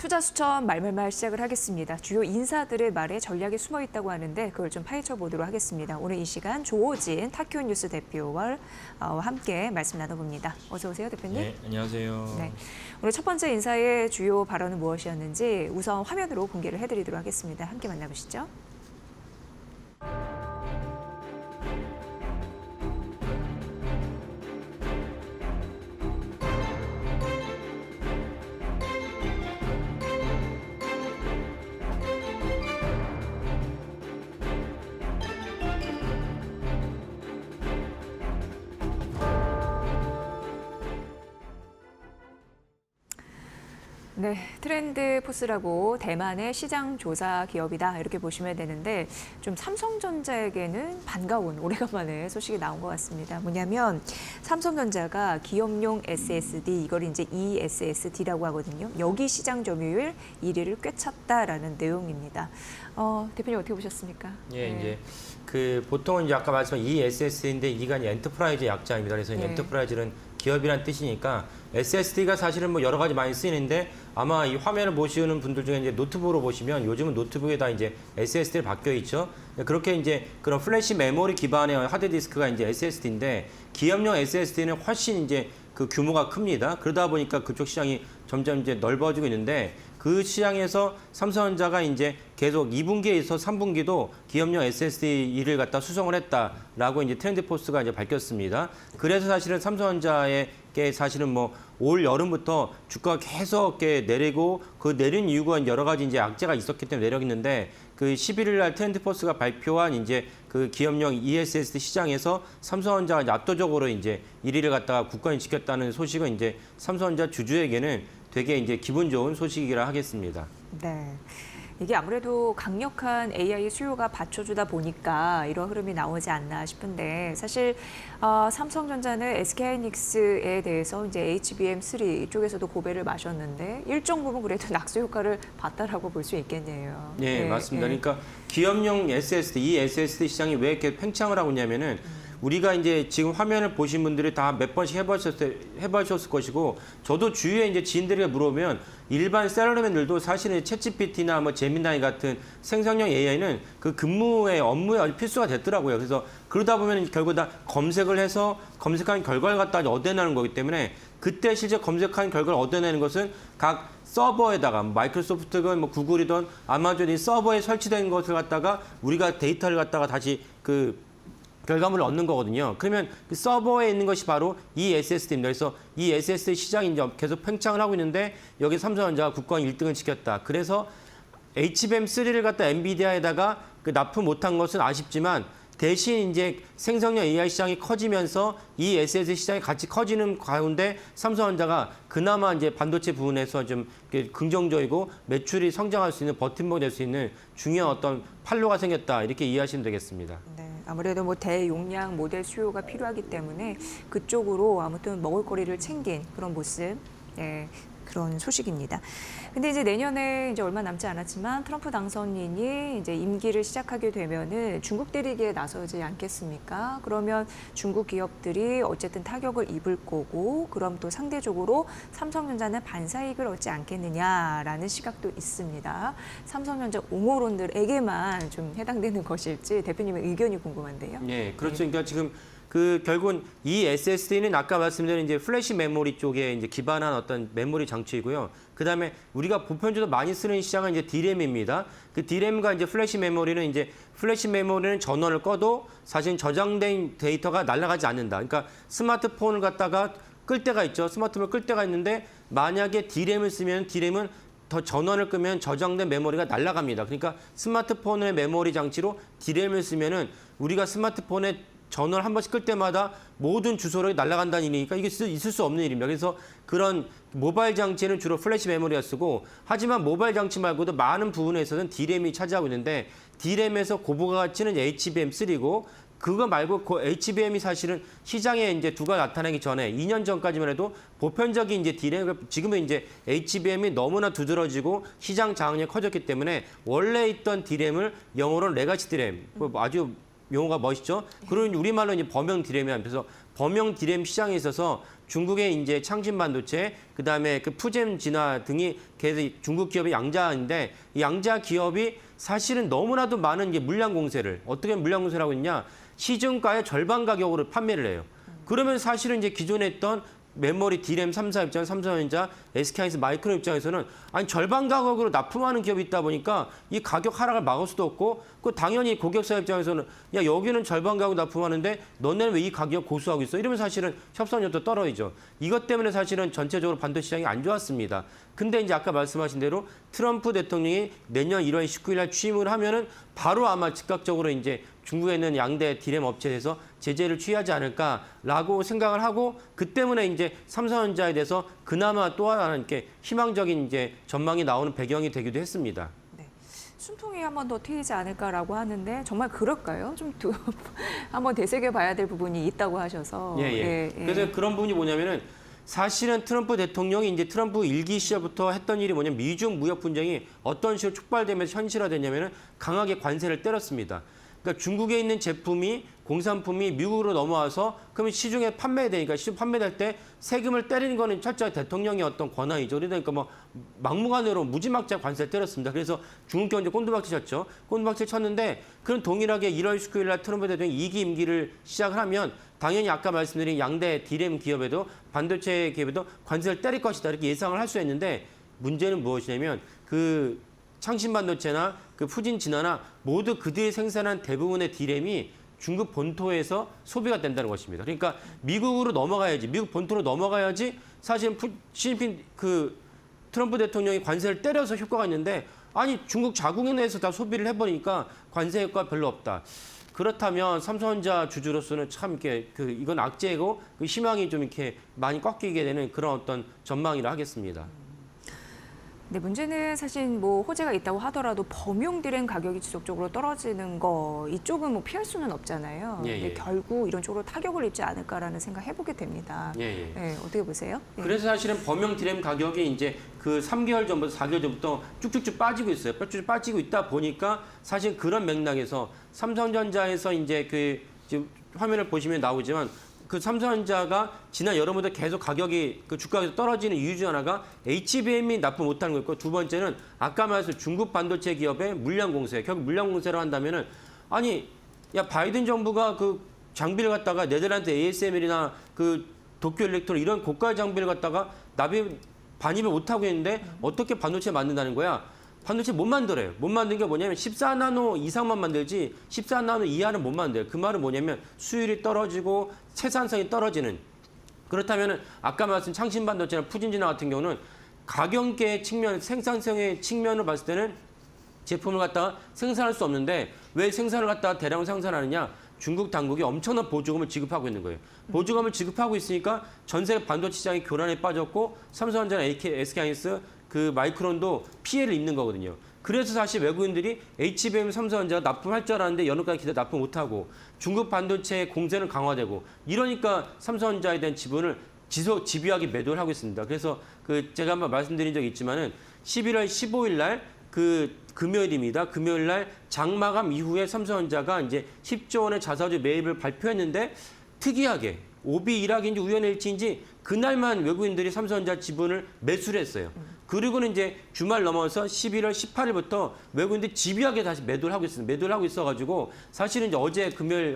투자 수천 말말말 시작을 하겠습니다. 주요 인사들의 말에 전략이 숨어 있다고 하는데 그걸 좀 파헤쳐 보도록 하겠습니다. 오늘 이 시간 조호진 타큐뉴스 대표와 함께 말씀 나눠봅니다. 어서 오세요, 대표님. 네, 안녕하세요. 네, 오늘 첫 번째 인사의 주요 발언은 무엇이었는지 우선 화면으로 공개를 해드리도록 하겠습니다. 함께 만나보시죠. 네, 트렌드포스라고 대만의 시장 조사 기업이다 이렇게 보시면 되는데 좀 삼성전자에게는 반가운 오래간만에 소식이 나온 것 같습니다. 뭐냐면 삼성전자가 기업용 SSD 이걸 이제 ESSD라고 하거든요. 여기 시장 점유율 1위를 꿰찼다라는 내용입니다. 대표님 어떻게 보셨습니까? 예, 네. 이제 그 보통은 이제 아까 말씀한 ESS인데 이가 이제 엔터프라이즈 약자입니다. 그래서 네. 엔터프라이즈는 기업이란 뜻이니까 SSD가 사실은 뭐 여러 가지 많이 쓰이는데 아마 이 화면을 보시는 분들 중에 이제 노트북으로 보시면 요즘은 노트북에다 이제 SSD를 바뀌어 있죠. 그렇게 이제 그런 플래시 메모리 기반의 하드디스크가 이제 SSD인데 기업용 SSD는 훨씬 이제 그 규모가 큽니다. 그러다 보니까 그쪽 시장이 점점 이제 넓어지고 있는데 그 시장에서 삼성전자가 이제 계속 2분기에 있어 3분기도 기업용 SSD1을 갖다 수송을 했다라고 이제 트렌드포스가 이제 밝혔습니다. 그래서 사실은 삼성전자에게 사실은 뭐 올 여름부터 주가가 계속 내리고 그 내린 이유가 여러 가지 이제 악재가 있었기 때문에 내렸는데 그 11일 날 트렌드포스가 발표한 이제 그 기업용 ESSD 시장에서 삼성전자가 이제 압도적으로 이제 1위를 갖다가 굳건히 지켰다는 소식은 이제 삼성전자 주주에게는 되게 이제 기분 좋은 소식이라 하겠습니다. 네. 이게 아무래도 강력한 AI 수요가 받쳐주다 보니까 이런 흐름이 나오지 않나 싶은데 사실 삼성전자는 SK하이닉스에 대해서 이제 HBM3 이쪽에서도 고배를 마셨는데 일정 부분 그래도 낙수 효과를 봤다라고 볼 수 있겠네요. 네, 네, 맞습니다. 네. 그러니까 기업용 SSD, 이 SSD 시장이 왜 이렇게 팽창을 하고 있냐면은 우리가 이제 지금 화면을 보신 분들이 다 몇 번씩 해보셨을 것이고 저도 주위에 이제 지인들에게 물어보면 일반 셀러리맨들도 사실은 챗GPT나 뭐 제미나이 같은 생성형 AI는 그 근무의 업무에 아주 필수가 됐더라고요. 그래서 그러다 보면 결국 다 검색을 해서 검색한 결과를 갖다 얻어내는 거기 때문에 그때 실제 검색한 결과를 얻어내는 것은 각 서버에다가 마이크로소프트건 뭐 구글이든 아마존이 서버에 설치된 것을 갖다가 우리가 데이터를 갖다가 다시 그 결과물을 얻는 거거든요. 그러면 그 서버에 있는 것이 바로 이 SSD입니다. 그래서 이 SSD 시장이 이제 계속 팽창을 하고 있는데 여기 삼성전자가 굳건히 1등을 지켰다. 그래서 HBM3를 갖다 엔비디아에다가 그 납품 못한 것은 아쉽지만 대신 이제 생성형 AI 시장이 커지면서 이 SSD 시장이 같이 커지는 가운데 삼성전자가 그나마 이제 반도체 부분에서 좀 긍정적이고 매출이 성장할 수 있는 버팀목이 될 수 있는 중요한 어떤 판로가 생겼다 이렇게 이해하시면 되겠습니다. 네, 아무래도 뭐 대용량 모델 수요가 필요하기 때문에 그쪽으로 아무튼 먹을거리를 챙긴 그런 모습, 네, 그런 소식입니다. 근데 이제 내년에 이제 얼마 남지 않았지만 트럼프 당선인이 이제 임기를 시작하게 되면은 중국 대리기에 나서지 않겠습니까? 그러면 중국 기업들이 어쨌든 타격을 입을 거고, 그럼 또 상대적으로 삼성전자는 반사이익을 얻지 않겠느냐라는 시각도 있습니다. 삼성전자 옹호론들에게만 좀 해당되는 것일지 대표님의 의견이 궁금한데요. 네, 그렇죠. 그러니까 지금 그 결국은 이 SSD는 아까 말씀드린 이제 플래시 메모리 쪽에 이제 기반한 어떤 메모리 장치이고요. 그다음에 우리가 보편적으로 많이 쓰는 시장은 이제 D램입니다. 그 D램과 이제 플래시 메모리는 이제 플래시 메모리는 전원을 꺼도 사실 저장된 데이터가 날아가지 않는다. 그러니까 스마트폰을 갖다가 끌 때가 있죠. 스마트폰을 끌 때가 있는데 만약에 D램을 쓰면 D램은 더 전원을 끄면 저장된 메모리가 날아갑니다. 그러니까 스마트폰의 메모리 장치로 D램을 쓰면은 우리가 스마트폰에 전원을 한 번씩 끌 때마다 모든 주소록이 날아간다는 일이니까 이게 있을 수 없는 일입니다. 그래서 그런 모바일 장치는 주로 플래시 메모리가 쓰고 하지만 모바일 장치 말고도 많은 부분에서는 D램이 차지하고 있는데 D램에서 고부가 가치는 HBM3고 그거 말고 그 HBM이 사실은 시장에 이제 두가 나타나기 전에 2년 전까지만 해도 보편적인 이제 D램, 지금은 이제 HBM이 너무나 두드러지고 시장 장악력이 커졌기 때문에 원래 있던 D램을 영어로는 레가시 D램, 아주 용어가 멋있죠. 그런 우리말로 이제 범용 D램이야. 그래서 범용 디램 시장에 있어서 중국의 이제 창신 반도체, 그다음에 그 푸젠 진화 등이 계속 중국 기업의 양자인데 이 양자 기업이 사실은 너무나도 많은 이제 물량 공세를 어떻게 물량 공세를 하고 있냐? 시중가의 절반 가격으로 판매를 해요. 그러면 사실은 이제 기존에 했던 메모리 디램 3사 입장, 삼성전자, SK하이닉스, 마이크론 입장에서는 아니 절반 가격으로 납품하는 기업이 있다 보니까 이 가격 하락을 막을 수도 없고 그 당연히 고객사 입장에서는 야 여기는 절반 가격 납품하는데 너네는 왜 이 가격 고수하고 있어? 이러면 사실은 협상력도 떨어지죠. 이것 때문에 사실은 전체적으로 반도체 시장이 안 좋았습니다. 근데 이제 아까 말씀하신 대로 트럼프 대통령이 내년 1월 19일 날 취임을 하면은 바로 아마 즉각적으로 이제 중국에 있는 양대 디램 업체에서 제재를 취하지 않을까라고 생각을 하고 그 때문에 이제 삼성전자에 대해서 그나마 또 하나 이렇게 희망적인 이제 전망이 나오는 배경이 되기도 했습니다. 네. 순통이 한 번 더 트이지 않을까라고 하는데 정말 그럴까요? 한번 되새겨봐야 될 부분이 있다고 하셔서. 예. 그래서 그런 부분이 뭐냐면은 사실은 트럼프 대통령이 이제 트럼프 일기 시절부터 했던 일이 뭐냐면 미중 무역 분쟁이 어떤 식으로 촉발되면서 현실화됐냐면은 강하게 관세를 때렸습니다. 그러니까 중국에 있는 제품이 공산품이 미국으로 넘어와서 그러면 시중에 판매되니까 시중 판매될 때 세금을 때리는 거는 철저히 대통령의 어떤 권한이죠. 그러니까 뭐 막무가내로 무지막지한 관세를 때렸습니다. 그래서 중국 경제 꼰두박질 쳤죠. 꼰두박질 쳤는데 그런 동일하게 1월 19일 날 트럼프 대통령이 2기 임기를 시작을 하면 당연히 아까 말씀드린 양대 디램 기업에도 반도체 기업에도 관세를 때릴 것이다 이렇게 예상을 할 수 있는데 문제는 무엇이냐면 그 창신반도체나 그 푸진 진화나 모두 그들이 생산한 대부분의 디램이 중국 본토에서 소비가 된다는 것입니다. 그러니까 미국으로 넘어가야지, 미국 본토로 넘어가야지 사실 시진핑 그 트럼프 대통령이 관세를 때려서 효과가 있는데 아니 중국 자국에 내에서 다 소비를 해버리니까 관세 효과 별로 없다. 그렇다면 삼성전자 주주로서는 참 이렇게 이건 악재고 그 희망이 좀 이렇게 많이 꺾이게 되는 그런 어떤 전망이라 하겠습니다. 네, 문제는 사실 뭐 호재가 있다고 하더라도 범용 디램 가격이 지속적으로 떨어지는 거 이쪽은 뭐 피할 수는 없잖아요. 근데 결국 이런 쪽으로 타격을 입지 않을까라는 생각 해보게 됩니다. 네, 어떻게 보세요? 그래서 사실은 범용 디램 가격이 이제 그 3개월 전부터 4개월 전부터 쭉쭉쭉 빠지고 있어요. 쭉쭉 빠지고 있다 보니까 사실 그런 맥락에서 삼성전자에서 이제 그 지금 화면을 보시면 나오지만 그 삼성전자가 지난 여름부터 계속 가격이 그 주가에서 떨어지는 이유 중 하나가 HBM이 납품 못하는 거였고 두 번째는 아까 말했던 중국 반도체 기업의 물량 공세. 결국 물량 공세를 한다면은 아니 야 바이든 정부가 그 장비를 갖다가 네덜란드 ASML이나 그 도쿄 일렉트론 이런 고가 장비를 갖다가 반입을 못하고 있는데 어떻게 반도체 만든다는 거야? 반도체 못 만들어요. 못 만드는 게 뭐냐면 14나노 이상만 만들지 14나노 이하는 못 만들어요. 그 말은 뭐냐면 수율이 떨어지고 생산성이 떨어지는. 그렇다면 아까 말씀 창신 반도체나 푸진진화 같은 경우는 가격의 측면, 생산성의 측면을 봤을 때는 제품을 갖다가 생산할 수 없는데 왜 생산을 갖다가 대량으로 생산하느냐? 중국 당국이 엄청난 보조금을 지급하고 있는 거예요. 보조금을 지급하고 있으니까 전 세계 반도체 시장이 교란에 빠졌고 삼성전자나 SK하이닉스 그 마이크론도 피해를 입는 거거든요. 그래서 사실 외국인들이 HBM 삼성전자가 납품할 줄 알았는데 여름까지 기다려 납품 못하고 중국 반도체 공세는 강화되고 이러니까 삼성전자에 대한 지분을 집요하게 매도를 하고 있습니다. 그래서 그 제가 한번 말씀드린 적이 있지만은 11월 15일 날 그 금요일입니다. 금요일 날 장마감 이후에 삼성전자가 이제 10조 원의 자사주 매입을 발표했는데 특이하게 오비 일학인지 우연의 일치인지 그날만 외국인들이 삼성전자 지분을 매수를 했어요. 그리고는 이제 주말 넘어서 11월 18일부터 외국인들이 집요하게 다시 매도를 하고 있습니다. 매도를 하고 있어가지고 사실은 이제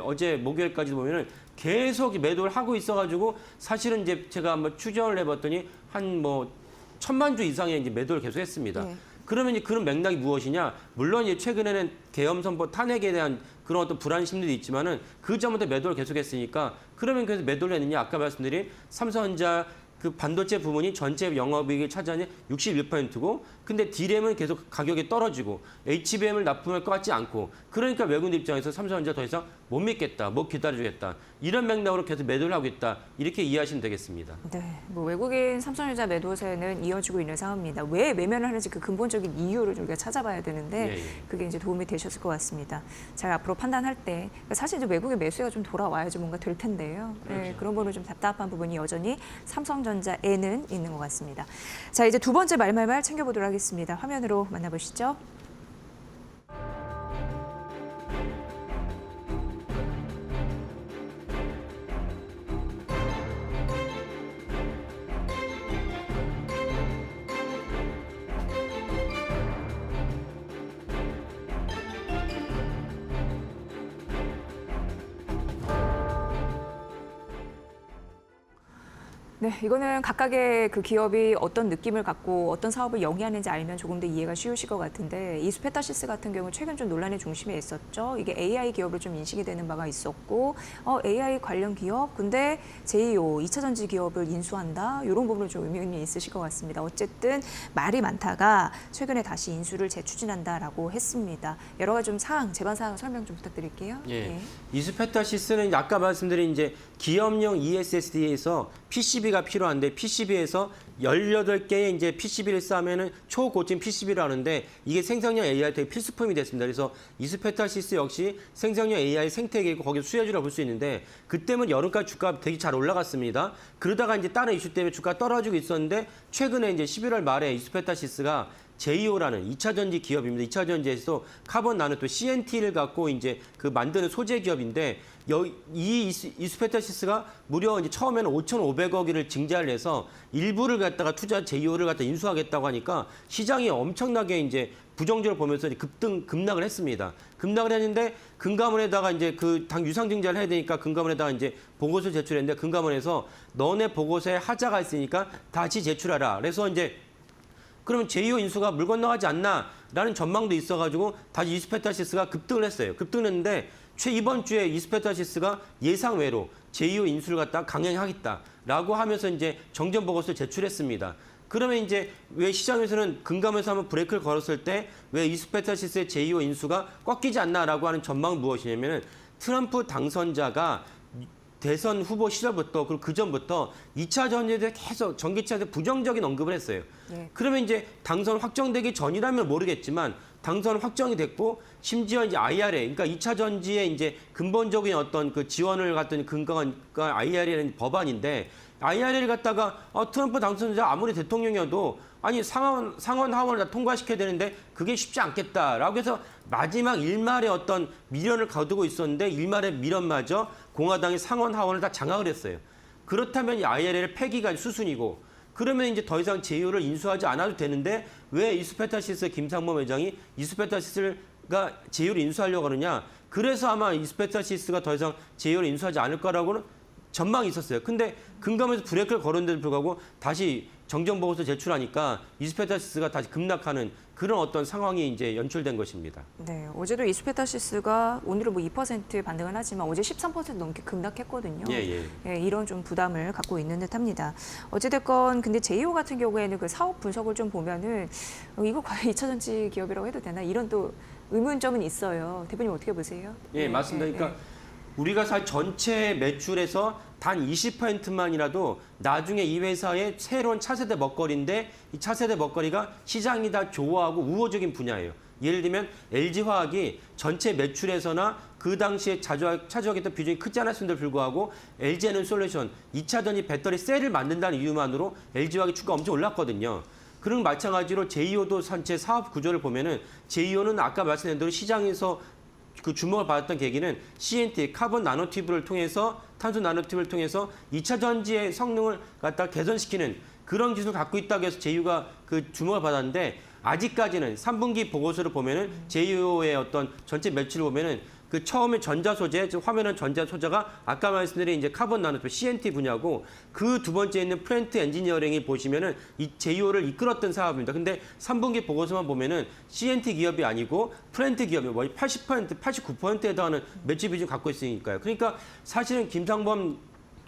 어제 목요일까지 보면은 계속 매도를 하고 있어가지고 사실은 이제 제가 한번 추정을 해봤더니 한 뭐 1,000만 주 이상의 이제 매도를 계속 했습니다. 그러면 이제 그런 맥락이 무엇이냐? 물론 이제 최근에는 계엄 선포 탄핵에 대한 그런 어떤 불안 심리도 있지만은 그 전부터 매도를 계속했으니까 그러면 그래서 매도를 했느냐? 아까 말씀드린 삼성전자 그 반도체 부분이 전체 영업이익을 차지하는 61%고 근데 D램은 계속 가격이 떨어지고 HBM을 납품할 것 같지 않고 그러니까 외국인 입장에서 삼성전자 더 이상 못 믿겠다, 못 기다려주겠다 이런 맥락으로 계속 매도를 하고 있다 이렇게 이해하시면 되겠습니다. 네, 뭐 외국인 삼성전자 매도세는 이어지고 있는 상황입니다. 왜 매매를 하는지 그 근본적인 이유를 우리가 찾아봐야 되는데 그게 이제 도움이 되셨을 것 같습니다. 잘 앞으로 판단할 때 사실 이제 외국의 매수가 좀 돌아와야지 뭔가 될 텐데요. 그렇죠. 네, 그런 부분은 좀 답답한 부분이 여전히 삼성전자에는 있는 것 같습니다. 자, 이제 두 번째 말말말 챙겨보도록 하겠습니다. 화면으로 만나보시죠. 네, 이거는 각각의 그 기업이 어떤 느낌을 갖고 어떤 사업을 영위하는지 알면 조금 더 이해가 쉬우실 것 같은데 이스페타시스 같은 경우 최근 좀 논란의 중심에 있었죠. 이게 AI 기업으로 좀 인식이 되는 바가 있었고 AI 관련 기업 근데 제이오 2차 전지 기업을 인수한다. 이런 부분은 좀 의문이 있으실 것 같습니다. 어쨌든 말이 많다가 최근에 다시 인수를 재추진한다라고 했습니다. 여러 가지 좀 사항, 제반 사항 설명 좀 부탁드릴게요. 예. 네. 이스페타시스는 아까 말씀드린 이제 기업용 ESSD에서 PCB가 필요한데 PCB에서 18개의 이제 PCB를 쌓으면은 초고층 PCB를 하는데 이게 생성형 AI 되게 필수품이 됐습니다. 그래서 이스페타시스 역시 생성형 AI 생태계이고 거기 수혜주라고 볼 수 있는데 그때는 여름까지 주가 되게 잘 올라갔습니다. 그러다가 이제 다른 이슈 때문에 주가 떨어지고 있었는데 최근에 이제 11월 말에 이스페타시스가 제이오라는 2차 전지 기업입니다. 2차 전지에서 카본 나노 또 CNT를 갖고 이제 그 만드는 소재 기업인데 이 이스페타시스가 무려 이제 처음에는 5,500억을 증자를 해서 일부를 갖다가 제이오를 갖다 인수하겠다고 하니까 시장이 엄청나게 이제 부정적으로 보면서 급락을 했습니다. 급락을 했는데 금감원에다가 이제 그 당 유상 증자를 해야 되니까 금감원에다가 이제 보고서를 제출했는데 금감원에서 너네 보고서에 하자가 있으니까 다시 제출하라. 그래서 이제 그러면 제이오 인수가 물 건너가지 않나라는 전망도 있어가지고 다시 이스페타시스가 급등을 했어요. 급등을 했는데 이번 주에 이스페타시스가 예상외로 제이오 인수를 갖다 강행하겠다라고 하면서 이제 정전 보고서를 제출했습니다. 그러면 이제 왜 시장에서는 금감원에서 한번 브레이크를 걸었을 때 왜 이스페타시스의 제이오 인수가 꺾이지 않나라고 하는 전망은 무엇이냐면은 트럼프 당선자가 대선 후보 시절부터 그리고 그 전부터 2차 전지에 대해 계속 전기차에 대해 부정적인 언급을 했어요. 네. 그러면 이제 당선 확정되기 전이라면 모르겠지만 당선 확정이 됐고 심지어 이제 IRA 그러니까 2차 전지에 이제 근본적인 어떤 그 지원을 갖던 근거가 IRA라는 법안인데 IRA를 갖다가 트럼프 당선자 아무리 대통령이어도 아니 상원 하원을 다 통과시켜야 되는데 그게 쉽지 않겠다라고 해서 마지막 일말의 어떤 미련을 거두고 있었는데 일말의 미련마저 공화당이 상원 하원을 다 장악을 했어요. 그렇다면 이 IRA를 폐기가 수순이고 그러면 이제 더 이상 제이오를 인수하지 않아도 되는데 왜 이스페타시스 김상범 회장이 이스페타시스가 제이오를 인수하려고 하느냐. 그래서 아마 이스페타시스가 더 이상 제이오를 인수하지 않을 거라고는 전망이 있었어요. 근데 금감원에서 브레이크를 걸었는데도 불구하고 다시 정정보고서 제출하니까 이스페타시스가 다시 급락하는 그런 어떤 상황이 이제 연출된 것입니다. 네, 어제도 이스페타시스가 오늘은 뭐 2% 반등은 하지만 어제 13% 넘게 급락했거든요. 예. 이런 좀 부담을 갖고 있는 듯합니다. 어찌됐건 근데 제이오 같은 경우에는 그 사업 분석을 좀 보면은 이거 과연 2차 전지 기업이라고 해도 되나 이런 또 의문점은 있어요. 대표님 어떻게 보세요? 예, 맞습니다. 그러니까 우리가 사실 전체 매출에서 단 20%만이라도 나중에 이 회사의 새로운 차세대 먹거리인데 이 차세대 먹거리가 시장이 다 좋아하고 우호적인 분야예요. 예를 들면 LG화학이 전체 매출에서나 그 당시에 차지하겠던 비중이 크지 않았음에도 불구하고 LG에너솔루션 2차 전지 배터리 셀을 만든다는 이유만으로 LG화학의 주가 엄청 올랐거든요. 그런 마찬가지로 제이오도 전체 사업 구조를 보면은 제이오는 아까 말씀드린 대로 시장에서 그 주목을 받았던 계기는 CNT, 카본 나노튜브를 통해서 탄소 나노튜브를 통해서 2차 전지의 성능을 갖다 개선시키는 그런 기술을 갖고 있다고 해서 제이오가 그 주목을 받았는데 아직까지는 3분기 보고서를 보면은 제이오의 어떤 전체 매출을 보면은 그 처음에 전자 소재, 즉 화면은 전자 소재가 아까 말씀드린 이제 카본 나노튜브 CNT 분야고 그 두 번째 있는 플랜트 엔지니어링이 보시면은 이 제이오를 이끌었던 사업입니다. 근데 3분기 보고서만 보면은 CNT 기업이 아니고 플랜트 기업이 뭐 80%, 89%에 해당하는 매출 비중 갖고 있으니까요. 그러니까 사실은 김상범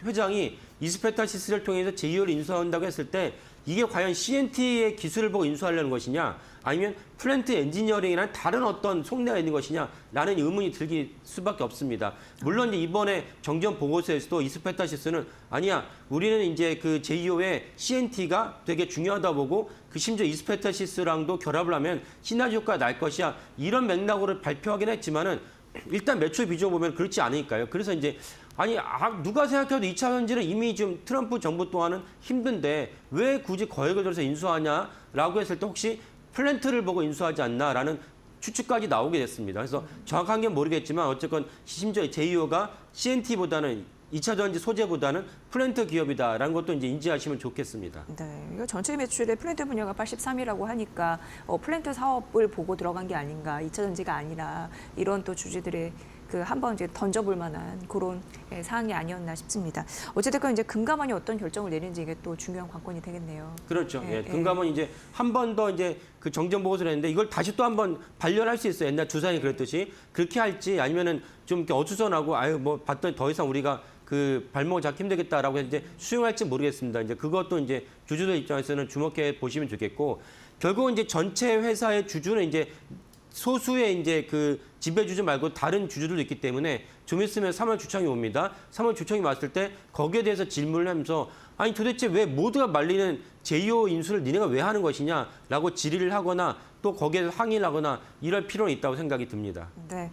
회장이 이스페타시스를 통해서 제이오를 인수한다고 했을 때 이게 과연 CNT의 기술을 보고 인수하려는 것이냐 아니면 플랜트 엔지니어링이라는 다른 어떤 속내가 있는 것이냐라는 의문이 들기 수밖에 없습니다. 물론 이번에 정전 보고서에서도 이스페타시스는 아니야 우리는 이제 그 제이오의 CNT가 되게 중요하다 보고 그 심지어 이스페타시스랑도 결합을 하면 시너지 효과가 날 것이야 이런 맥락으로 발표하긴 했지만은 일단 매출 비중을 보면 그렇지 않으니까요. 그래서 이제 아니 누가 생각해도 2차 전지는 이미 좀 트럼프 정부 동안은 힘든데 왜 굳이 거액을 들여서 인수하냐라고 했을 때 혹시 플랜트를 보고 인수하지 않나라는 추측까지 나오게 됐습니다. 그래서 정확한 게 모르겠지만 어쨌건 심지어 제이오가 CNT보다는 2차 전지 소재보다는 플랜트 기업이다라는 것도 이제 인지하시면 좋겠습니다. 네, 이거 전체 매출의 플랜트 분야가 83이라고 하니까 플랜트 사업을 보고 들어간 게 아닌가, 2차 전지가 아니라 이런 또 주주들의 그 한번 이제 던져볼 만한 그런 사항이 아니었나 싶습니다. 어쨌든 이제 금감원이 어떤 결정을 내리는지 이게 또 중요한 관건이 되겠네요. 그렇죠. 예, 예, 금감원이 이제 한 번 더 이제 그 정정 보고서를 했는데 이걸 다시 또 한 번 반려할 수 있어요. 옛날 주산이 그랬듯이 그렇게 할지 아니면은 좀 이렇게 어수선하고 아유 뭐 봤더니 더 이상 우리가 그 발목을 잡기 힘들겠다라고 해서 이제 수용할지 모르겠습니다. 이제 그것도 이제 주주들 입장에서는 주목해 보시면 좋겠고 결국은 이제 전체 회사의 주주는 이제 소수의 이제 그 지배주주 말고 다른 주주들도 있기 때문에 좀 있으면 3월 주총이 옵니다. 3월 주총이 왔을 때 거기에 대해서 질문을 하면서 아니 도대체 왜 모두가 말리는 제2호 인수를 니네가 왜 하는 것이냐라고 질의를 하거나 또 거기에서 항의를 하거나 이럴 필요는 있다고 생각이 듭니다. 네.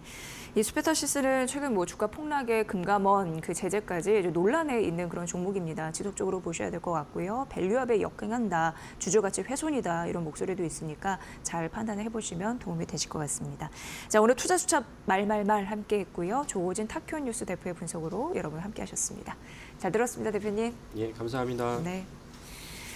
이 스페타시스는 최근 뭐 주가 폭락에 금감원 그 제재까지 이제 논란에 있는 그런 종목입니다. 지속적으로 보셔야 될 것 같고요. 밸류업에 역행한다, 주주가치 훼손이다 이런 목소리도 있으니까 잘 판단해 보시면 도움이 되실 것 같습니다. 자, 오늘 투자수첩 말말말 함께했고요. 조호진 타큐뉴스 대표의 분석으로 여러분 함께하셨습니다. 잘 들었습니다, 대표님. 예, 감사합니다. 네.